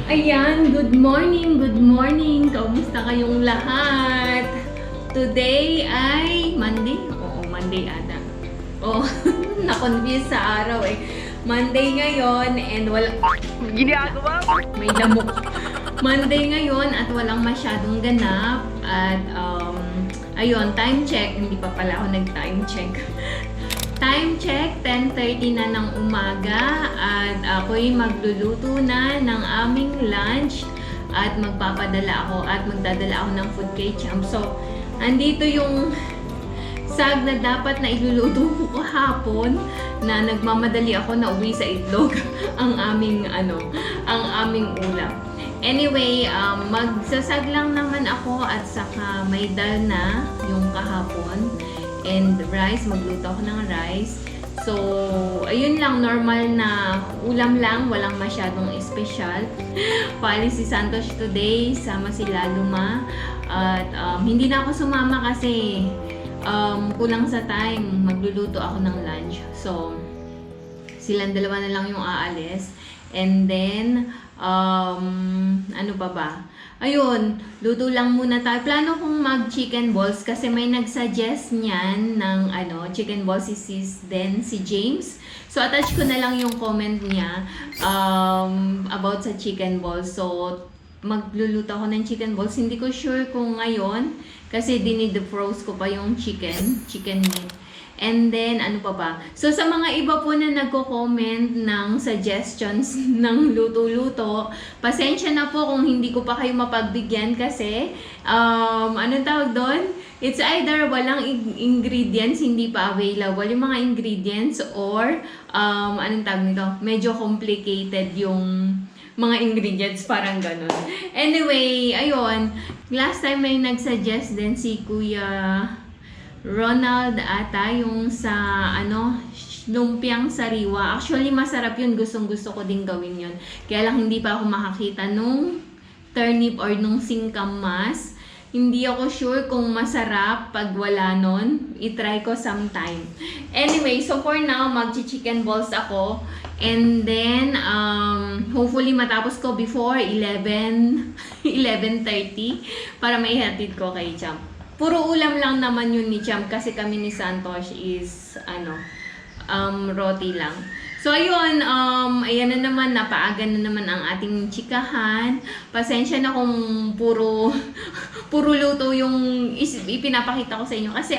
Ayan, good morning, good morning. Kamusta kayong lahat? Today ay Monday? Oo, Monday ata. Oh, na-confuse sa araw eh. Monday ngayon and wala... Ginagawa? May lamok. Monday ngayon at walang masyadong ganap. At ayun, time check. Hindi pa pala ako nag-time check. Time check, 10:30 na ng umaga at ako'y magluluto na ng aming lunch at magpapadala ako at magdadala ako ng food kay Champ. So, andito yung sag na dapat na iluluto ko kahapon na nagmamadali ako na uwi sa itlog ang aming ulam. Anyway, magsasag lang naman ako at saka may dal na yung kahapon. And rice, magluto ako ng rice. So, ayun lang, normal na ulam lang, walang masyadong espesyal. Paalis si Santos today, sama si Laluma. At hindi na ako sumama kasi kulang sa time, magluluto ako ng lunch. So, silang dalawa na lang yung aalis. And then, ano pa ba? Ayun, luto lang muna tayo. Plano kong mag-chicken balls kasi may nag-suggest niyan ng chicken balls si James. So, attach ko na lang yung comment niya about sa chicken balls. So, magluluto ako ng chicken balls. Hindi ko sure kung ngayon kasi dinidefrost ko pa yung chicken meat. And then, ano pa ba? So, sa mga iba po na nagko-comment ng suggestions ng luto-luto, pasensya na po kung hindi ko pa kayo mapagbigyan kasi, anong tawag doon? It's either walang ingredients, hindi pa available yung mga ingredients, or, anong tawag nito? Medyo complicated yung mga ingredients, parang ganun. Anyway, ayun. Last time may nagsuggest din si Kuya Ronald ata yung sa lumpiang sariwa. Actually masarap yun, gustong-gusto ko din gawin yun. Kaya lang hindi pa ako makakita nung turnip or nung singkamas. Hindi ako sure kung masarap pag wala nun. I-try ko sometime. Anyway, so for now, mag-chicken balls ako. And then, hopefully matapos ko before 11:30 para maihatid ko kay Champ. Puro ulam lang naman yun ni Champ kasi kami ni Santos is roti lang. So ayun, ayan na naman, napaaga na naman ang ating chikahan. Pasensya na kung puro luto yung ipinapakita ko sa inyo. Kasi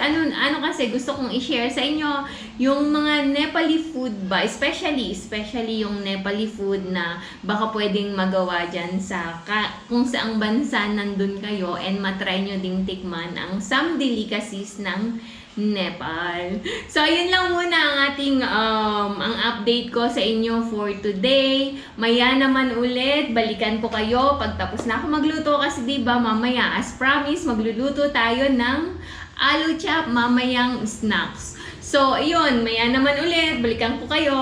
kasi gusto kong i-share sa inyo yung mga Nepali food ba, especially yung Nepali food na baka pwedeng magawa dyan sa kung saang bansa nandun kayo and matry nyo ding tikman ang some delicacies ng Nepal. So, ayun lang muna ang ating ang update ko sa inyo for today. Maya naman ulit, balikan ko kayo pagtapos na ako magluto kasi diba mamaya, as promised, magluluto tayo ng aloo chop mamayang snacks. So, ayun, maya naman ulit, balikan ko kayo.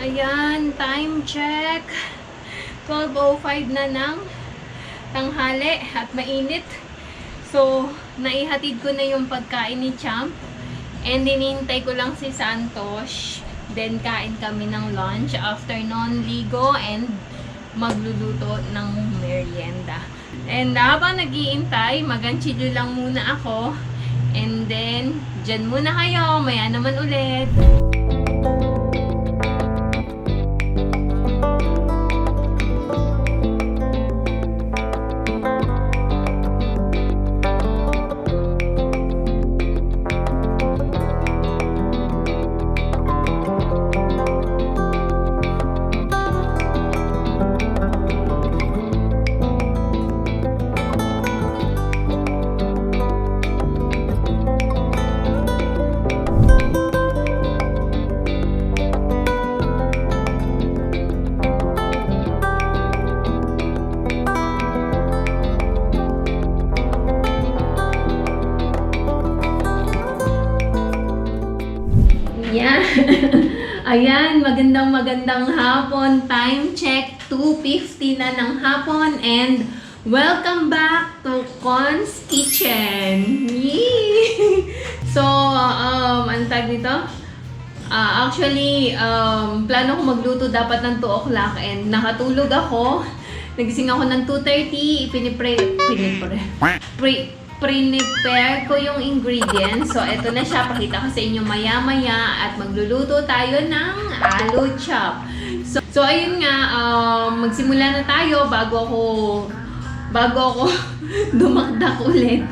Ayan, time check. 12:05 na ng tanghali at mainit. So, naihatid ko na yung pagkain ni Champ. And hinihintay ko lang si Santos. Then, kain kami ng lunch. After nun, ligo and magluluto ng merienda. And habang nag-iintay, mag-anchilyo lang muna ako. And then, dyan muna kayo. Maya naman ulit. Yan. Ayan, magandang hapon. Time check, 2:50 na ng hapon. And welcome back to Con's Kitchen. Yee! So, ang tag nito? Actually, plano ko magluto dapat ng 2 o'clock and nakatulog ako. Nagising ako ng 2:30. Prepare ko yung ingredients. So, eto na siya. Pakita ko sa inyo maya-maya at magluluto tayo ng aloo chop. So ayun nga, magsimula na tayo bago ako dumakdak ulit.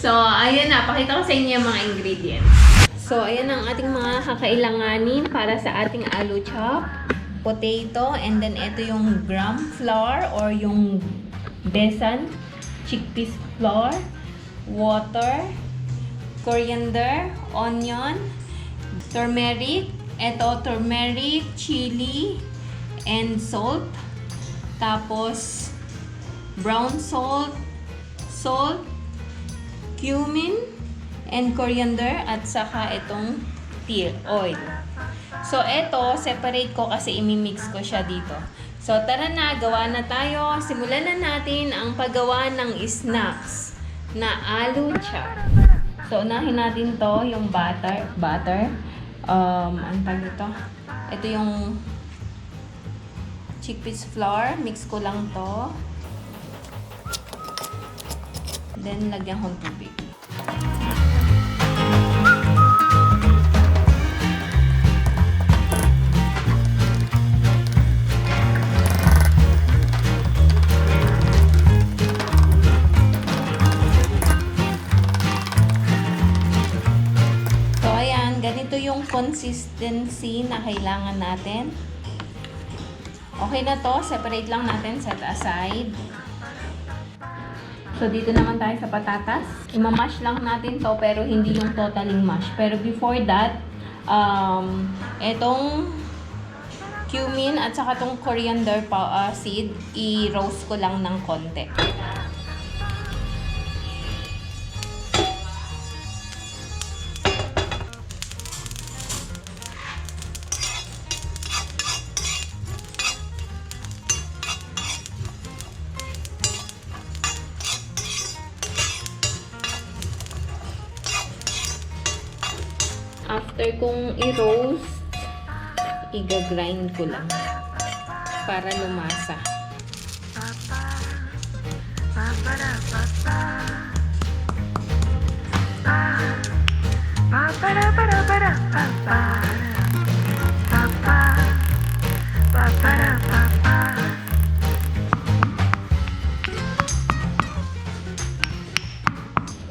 So, ayan na. Pakita ko sa inyo yung mga ingredients. So, ayan ang ating mga kakailanganin para sa ating aloo chop. Potato, and then ito yung gram flour or yung besan, chickpeas flour, water, coriander, onion, turmeric, ito turmeric, chili, and salt. Tapos brown salt, cumin, and coriander, at saka itong oil. So, ito, separate ko kasi imimix ko siya dito. So, tara na, gawa na tayo. Simulan na natin ang paggawa ng snacks na aloo chop. So, unahin natin to, yung butter. Ang tag ito? Ito yung chickpeas flour. Mix ko lang to. Then, lagyan kong tubig. Ganito yung consistency na kailangan natin. Okay na to, separate lang natin, set aside. So, dito naman tayo sa patatas. Imamash lang natin to, pero hindi yung totaling mash. Pero before that, etong cumin at saka tong coriander seed, i-roast ko lang ng konti. After kong i-roast, i-grind ko lang para lumasa.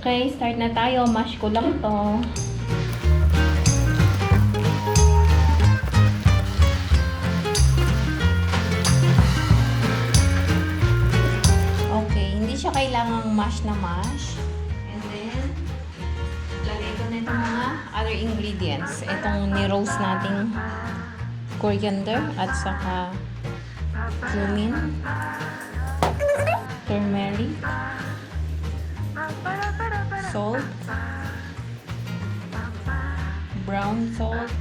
Okay, start na tayo. Mash ko lang to. Kailangang mash na mash. And then, lagay ko na itong mga other ingredients. Itong ni-roast nating coriander at saka cumin, turmeric, salt, brown salt,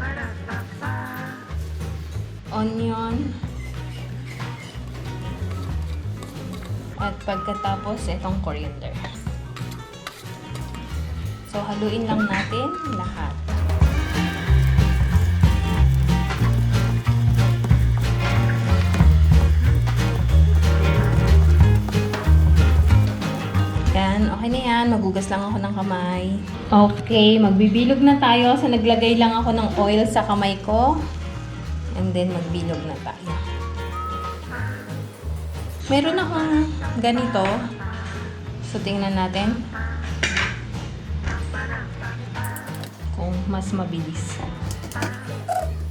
onion, at pagkatapos, itong coriander. So, haluin lang natin lahat. Yan, okay na yan. Magugas lang ako ng kamay. Okay, magbibilog na tayo. So, naglagay lang ako ng oil sa kamay ko. And then, magbilog na tayo. Meron akong ganito. So, tingnan natin kung mas mabilis.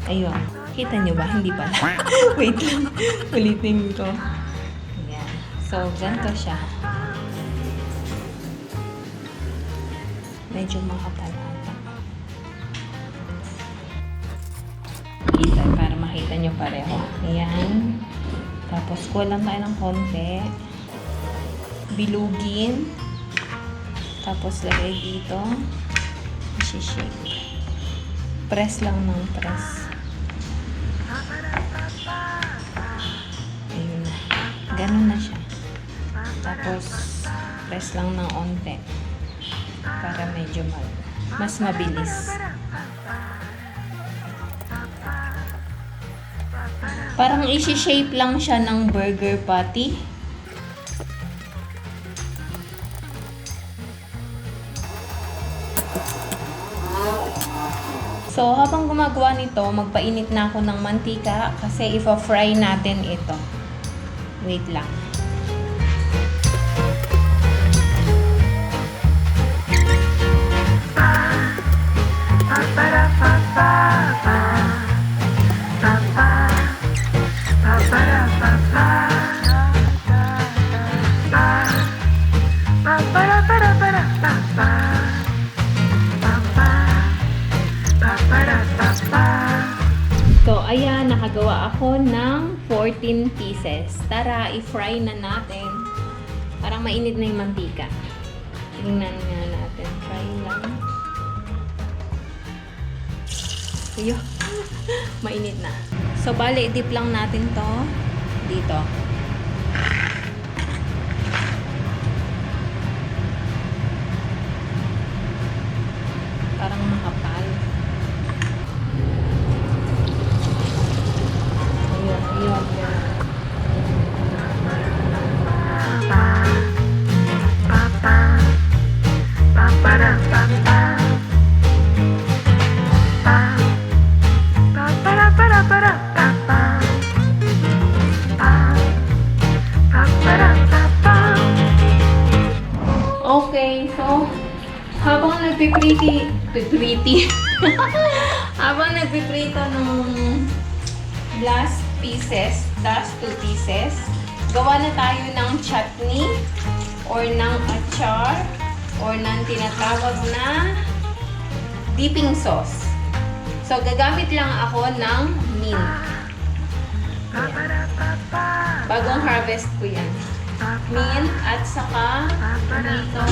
Ayun. Kita nyo ba? Hindi pala. Wait lang. Ulitin ko. Ayan. So, ganito siya. Medyo makapal ata. Para makita nyo pareho. Ayan. Tapos, kuha lang tayo ng konti. Bilugin. Tapos, lagay dito. Shake. Press lang ng press. Ayun na. Ganun na siya. Tapos, press lang ng onte. Para medyo mas mabilis. Parang isi-shape lang siya ng burger patty. So, habang gumagawa nito, magpainit na ako ng mantika kasi ipa-fry natin ito. Wait lang. So, ayan, nakagawa ako ng 14 pieces. Tara, i-fry na natin. Parang mainit na yung mantika. Tingnan nga natin. Fry lang. Ayun. Mainit na. So, bali, dip lang natin to dito. Parang makapal. Ayun. Okay, so habang habang nagpiprito ng last pieces, last 2 pieces, gawa na tayo ng chutney or ng achar or ng tinatawag na dipping sauce. So, gagamit lang ako ng mint. Ayan. Bagong harvest ko yan. Mint at saka tomato.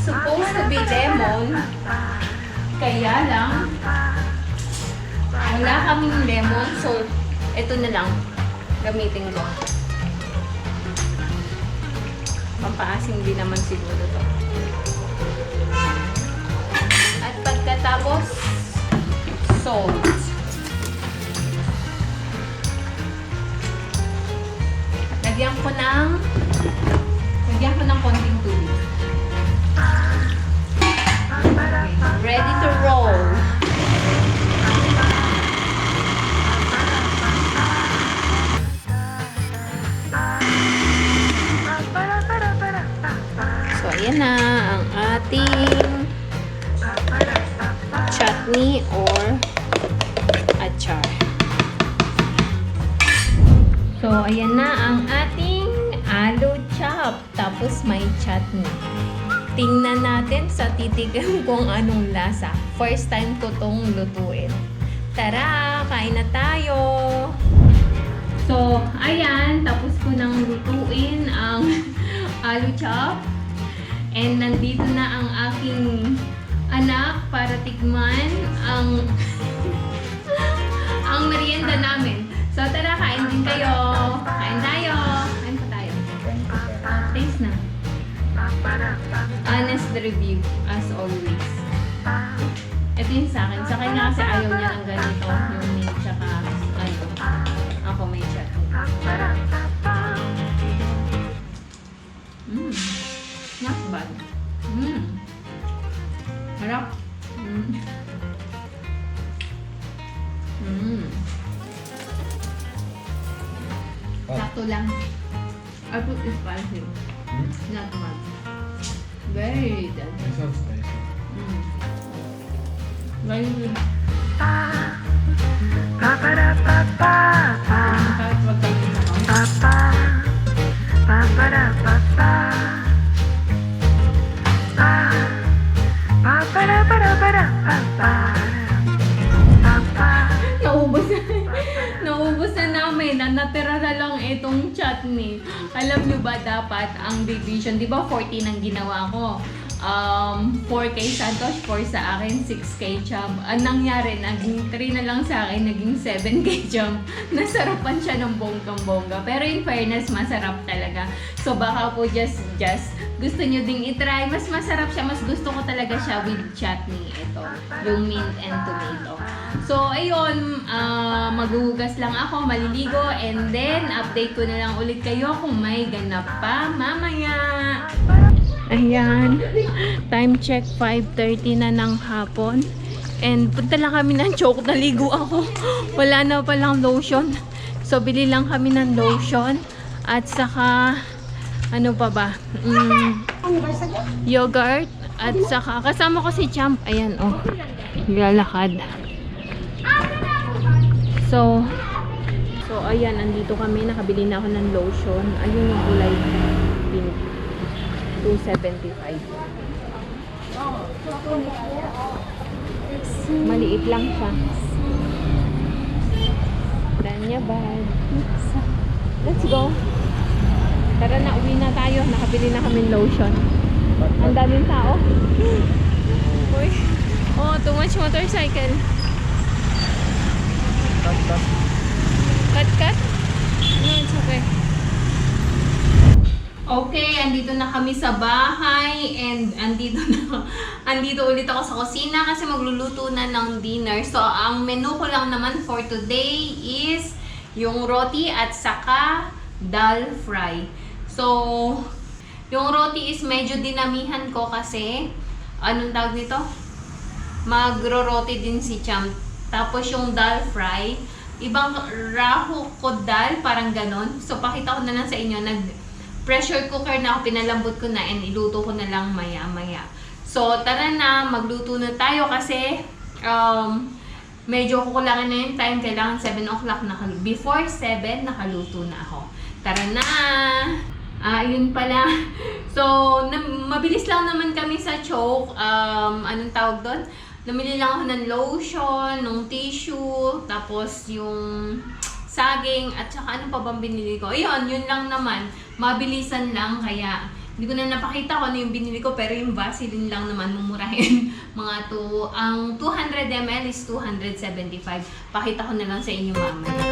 Supposed to be lemon. Kaya lang, wala kaming lemon. So, ito na lang. Gamitin ko. Pampaasim din naman siguro to. At pagkatapos, salt. Lagyan ko ng konting tubig. Okay. Ready to roll. So, ayan na ang ating chutney or achar. So, ayan na ang ating aloo chop. Tapos may chutney. Tingnan natin sa titigan kung anong lasa. First time ko tong lutuin. Tara, kain na tayo! So, ayan. Tapos ko nang lutuin ang aloo chop. And nandito na ang aking anak para tikman ang ang merienda namin. So, tara, kain din kayo. Kain tayo. Kain pa tayo. Taste na. Honest review, as always. Ito yung sa akin. Sa kanya kasi ayaw niya ng ganito. Yung mint, tsaka ano. Ako may chat. Not bad. Harap. Sakto lang. I put it spicy. Not much. Very good. It sounds spicy. Very good. Naubos na namin. Natira na lang itong chutney. Alam nyo ba dapat ang division, di ba 14 ang ginawa ko? 4K Santos, 4 sa akin, 6K jump. Ang nangyari, naging 3 na lang sa akin, naging 7K jump. Nasarapan siya ng bonggang-bongga. Pero in fairness, masarap talaga. So baka po just gusto nyo ding itry. Mas masarap siya, mas gusto ko talaga siya with chutney. Ito, yung mint and tomato. So ayun, maghuhugas lang ako, maliligo, and then update ko na lang ulit kayo kung may ganap pa mamaya. Ayan, time check 5:30 na ng hapon. And punta lang kami ng Choke, naligo ako. Wala na palang lotion. So bili lang kami ng lotion. At saka, ano pa ba? Yogurt. At saka, kasama ko si Champ. Ayan, oh. Lalakad. So ayan, andito kami. Nakabili na ako ng lotion. Ayun yung kulay pink. 275. Maliit lang siya. Danya bag. Let's go. Tara na, uwi na tayo. Nakabili na kami lotion. Ang daming tao. Uy. Oh, too much motorcycle. Cut? No, it's okay. Okay, andito na kami sa bahay and andito ulit ako sa kusina kasi magluluto na ng dinner. So, ang menu ko lang naman for today is yung roti at saka dal fry. So, yung roti is medyo dinamihan ko kasi, anong tawag nito? Magro-roti din si Champ. Tapos yung dal fry, ibang raho ko dal, parang ganon. So, pakita ko na lang sa inyo, pressure cooker na ako, pinalambot ko na and iluto ko na lang maya-maya. So, tara na, magluto na tayo kasi medyo kukulangan na yung time. Kailangan 7 o'clock na. Before 7, nakaluto na ako. Tara na! Yun pala. So, mabilis lang naman kami sa Choke. Anong tawag doon? Namili lang ako ng lotion, ng tissue, tapos yung saging, at saka ano pa bang binili ko. Ayun, yun lang naman. Mabilisan lang, kaya hindi ko na napakita ko ano yung binili ko, pero yung Vaseline lang naman, mumurahin. Ang 200 ml is 275. Pakita ko na lang sa inyo mamaya.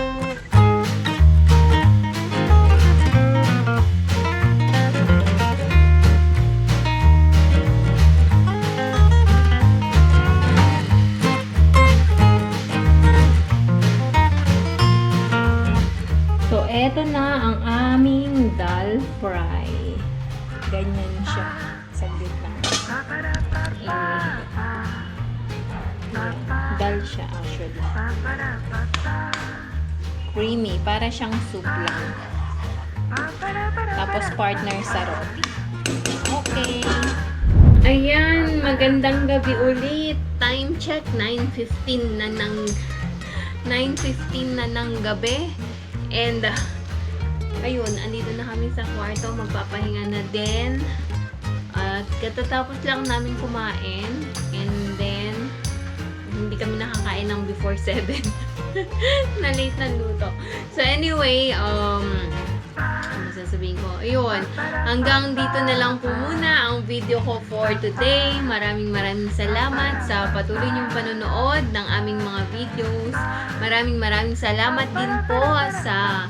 Ito na ang aming dal fry. Ganyan siya. Saglit lang. Dal siya actually. Creamy. Para siyang soup lang. Tapos partner sa roti. Okay. Ayan. Magandang gabi ulit. Time check. 9:15 na ng gabi. And ayun, andito na kami sa kwarto, magpapahinga na din. At katatapos lang namin kumain. And then, hindi kami nakakain ng before 7. Na late na luto. So anyway, ano sasabihin ko? Ayun, hanggang dito na lang po muna ang video ko for today. Maraming salamat sa patuloy niyong panonood ng aming mga videos. Maraming salamat din po sa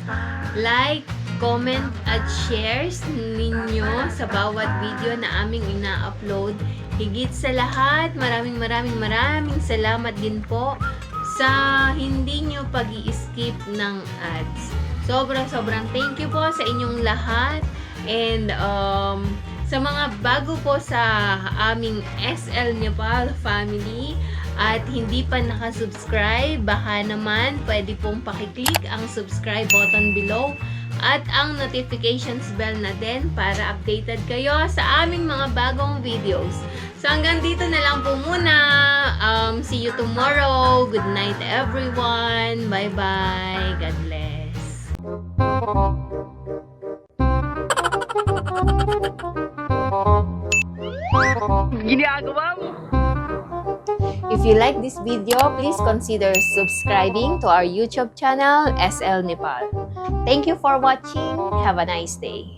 like, comment at shares ninyo sa bawat video na aming ina-upload. Higit sa lahat, maraming salamat din po sa hindi nyo pag-i-skip ng ads. Sobrang thank you po sa inyong lahat. And sa mga bago po sa aming SL Nepal family at hindi pa nakasubscribe, baka naman pwede pong pakiclick ang subscribe button below at ang notifications bell na din para updated kayo sa aming mga bagong videos. So hanggang dito na lang po muna. See you tomorrow. Good night everyone. Bye-bye. God bless. Ginagawa mo. If you like this video, please consider subscribing to our YouTube channel, SL Nepal. Thank you for watching. Have a nice day.